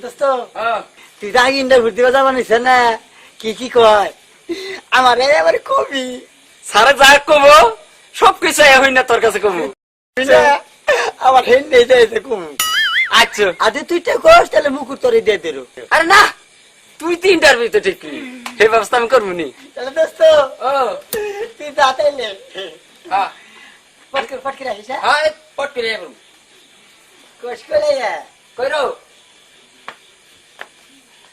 দোস্ত তুই আগে ইন্টারভিউ দিবা যাবা নিছে না কি কি কয় আমার এবারে কবি সারা যা কমো সবকিছু হই না তোর কাছে কমু আমার হেন্ডে যাইছে কবি। আচ্ছা আজ তুই তো কস তাহলে মুকুর তোরে দিয়ে দেরো। আরে না তুই তো ইন্টারভিউ তো ঠিক এই ব্যবস্থা আমি করবো নি। তাহলে দোস্ত ও তুই যাতাইলে হ্যাঁ পটকে রাখিস হ্যাঁ পট করে যাবো কস করে কইরো।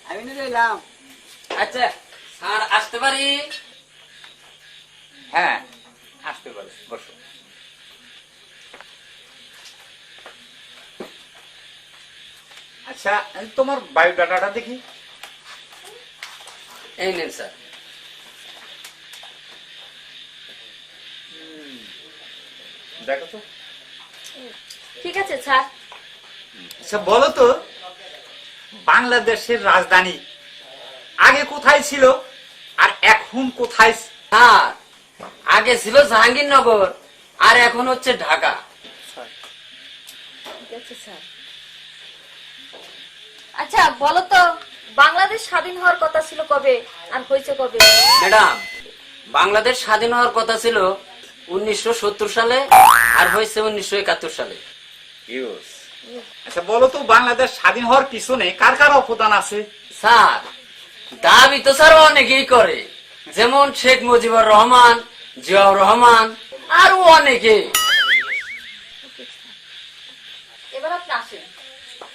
আমি না রইলাম। আচ্ছা স্যার আসতে পারি? হ্যাঁ আসতে পারো, বসো। আচ্ছা তোমার বায়োডাটাটা দেখি। এই নেন স্যার। দেখো তো। ঠিক আছে স্যার। আচ্ছা বলো তো, বাংলাদেশের রাজধানী আগে কোথায় ছিল আর এখন কোথায়? স্যার আগে ছিল জাহাঙ্গীরনগর আর এখন হচ্ছে ঢাকা। ঠিক আছে স্যার। আচ্ছা বলো তো, বাংলাদেশ স্বাধীন হওয়ার কথা ছিল কবে আর হয়েছে কবে? ম্যাডাম বাংলাদেশ স্বাধীন হওয়ার কথা ছিল 1970 সালে আর হয়েছে 1971 সালে। আচ্ছা বলো তো, বাংলাদেশ স্বাধীন হওয়ার পিছনে কার কার অবদান আছে? স্যার দাবি তো স্যার অনেকেই করে, যেমন শেখ মুজিবুর রহমান, জিয়াউর রহমান আরো অনেকে। এবার আপনি আসেন।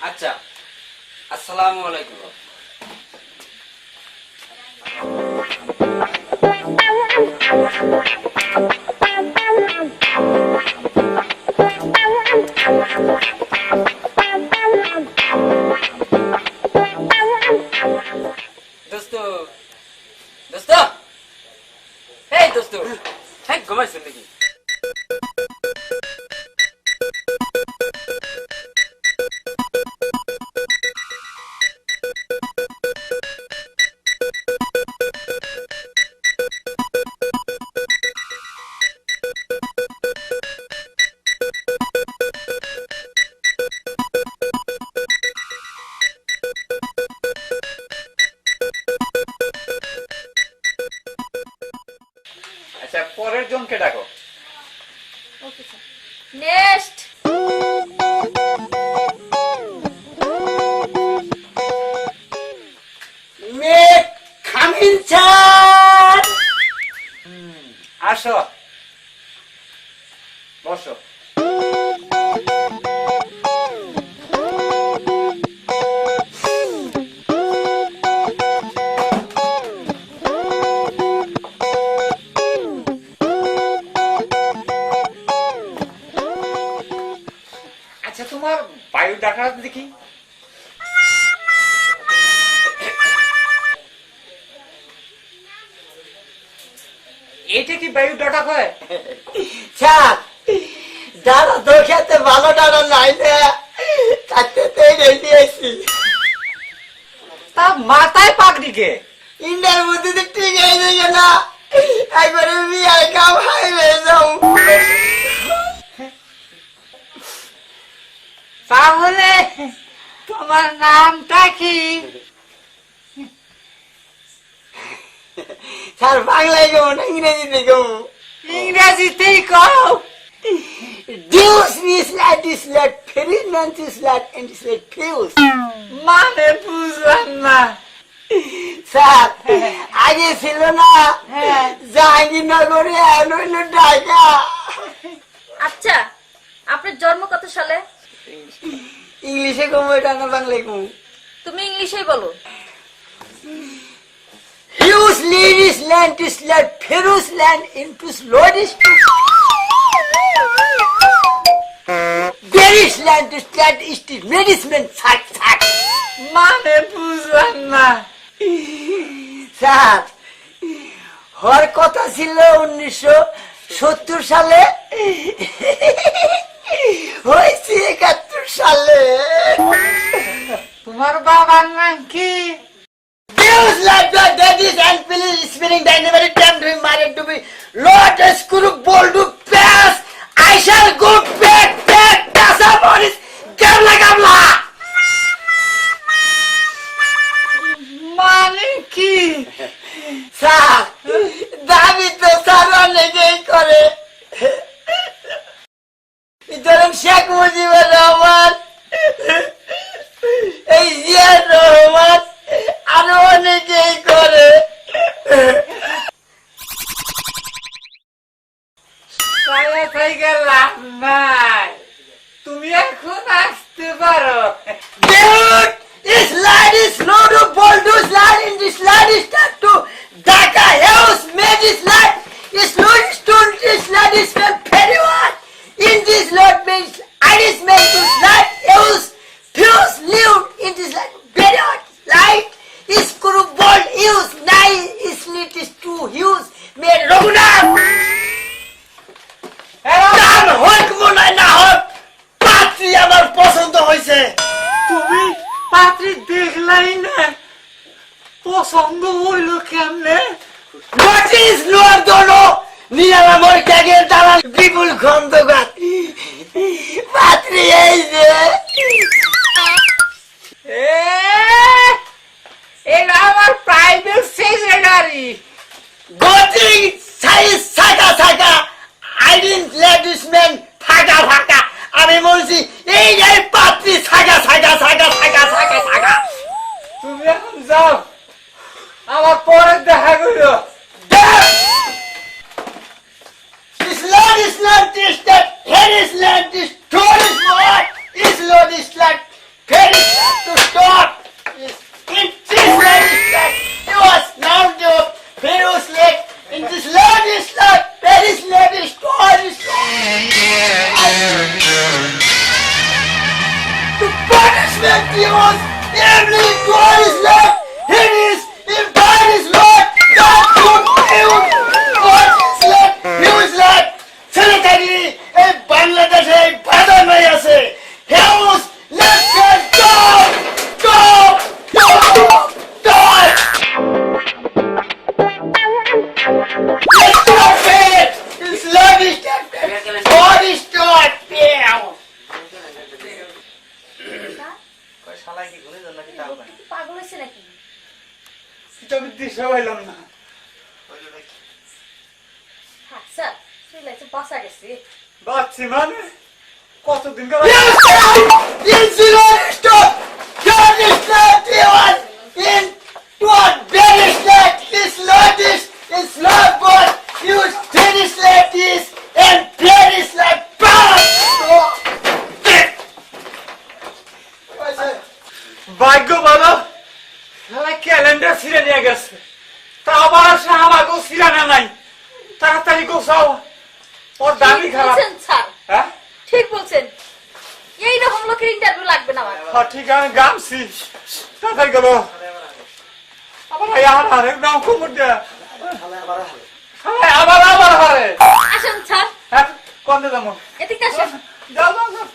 আচ্ছা আসসালামু আলাইকুম। দোস্ত দোস্ত এই দোস্ত হ্যাঁ ঘুমাইছেন নাকি? আচ্ছা পরের জনকে ডাকো। Okay sir. নেক্সট। মে খামিন স্যার। আসো বসো। আচ্ছা তোমার বায়োডাটা দেখি। এটা কি বায়োডাটা হয়? স্যার দাদা তো খেতে ভালো দাদা নাই না কাটতে রেডি আছি। তা মাথায় পাগড়ি কে? ইন্ডিয়ার মধ্যে তো ঠিক হয়ে যাবে না, একবারে বিয়ার কাম হাই হয়ে যাও। তাহলে তোমার নামটা কি? স্যার বাংলায় কেমন ইংরেজিতে কেমন? ইংরেজিতেই কও। ডিউস নিসলাট ডিসলাট ফেরিস নান্টিসলাট এন্টিসলাট ফিউস। মানে বুঝলাম না। স্যার আগে ছিল না জাহাঙ্গীরনগরে, এখন হইল ঢাকা। আচ্ছা আপনার জন্ম কত সালে? ইংলিশে কম এটা না বাংলায় কম? তুমি ইংলিশেই বলো। হিউস লিডিস ল্যান্ড ডিসলাট ফেরুস ল্যান্ড ইনটুস লোডিস বেরিস ল্যান্ড ডিসলাট ইস্টিস মেডিসমেন্ট থাক থাক। মানে বুঝলাম না। স্যার হওয়ার কথা ছিল 1970 সালে, হয়েছে 71 সালে। তোমার বাবার নাম কি? Deus like the daddies and police spinning dynamite, damn doing married to be Lord screw bold to pass. I shall go back, that's a Morris, gamla gamla. মানে কি? স্যার দাবি তো স্যার অনেকেই করে, ধরেন শেখ মুজিবুর রহমান, এই জিয়াউর রহমান, আরো অনেকেই করে। ছায়া থেকে লাভ নাই, তুমি এখন আসতে পারো। Dude, this lad is no to bulldoze lad in this lad is start to Dhaka house made this lad is no stone this lad is from Periwar. In this lot means Iris made this lad house fuse lived in this lad Periwar. Light is kuru bold use nine is need is two use made Raghunath. দাম হোক মনে না হোক পাত্রী আমার পছন্দ হয়েছে। তুমি পাত্রী দেখলাই না, পছন্দ হইল কেমনে? নোটিস নোয়ার দোনো নিরাময় ত্যাগের দালাল বিপুল খন্দকার পাত্রী এই যে এটা আমার প্রাইভেট সেক্রেটারি। গোটিং সাইজ ছাকা ছাকা আইডিন লেডিসম্যান ফাঁকা ফাঁকা, আমি বলছি এই যে পাত্রী ছাকা ছাকা ছাকা ছাকা ছাকা ছাকা। তুমি এখন যাও, আমার পরে দেখা করো। Islam is not this that here is land this tourist what is Lord is like here is land to stop is in this land is like it was now the Pharaoh's lake in this land is like there is land is tourist the punishment was every tourist land it is in Paris Lord not good what is land he was like ছেলেটারি এই বাংলাদেশে বাদামে আছে হেউস let's go go go go stop it it's love is God is not fair পাগল হয়েছে নাকি? আমি দিশা পাইলাম না। হ্যাঁ স্যার, চলে আছে, বাসা গেছে। বাচ্চি মানে কতদিন yes it's stop God is not the one in what very slot this Lord is Lord God use tennis like this and very slot power ভাগ্য ভালো, শালা ক্যালেন্ডার ছিঁড়ে নিয়ে গেছে, তা আবার আসে আমাকেও ছিঁড়ানো নাই। তাড়াতাড়ি গোছাও, ওর দামি ঠিক খারাপ। বলছেন স্যার, হ্যাঁ ঠিক বলছেন, এইরকম লোকের ইন্টারভিউ লাগবে না আমার। হ্যাঁ, ঠিক আছে, গামছি তাড়াতাড়ি গেল। আবার আরেক নাম খবর দেয়া আবার আবার হারে। আসেন স্যার, হ্যাঁ, কোন যাবো? এদিকে আসেন। যাও যাও যাও।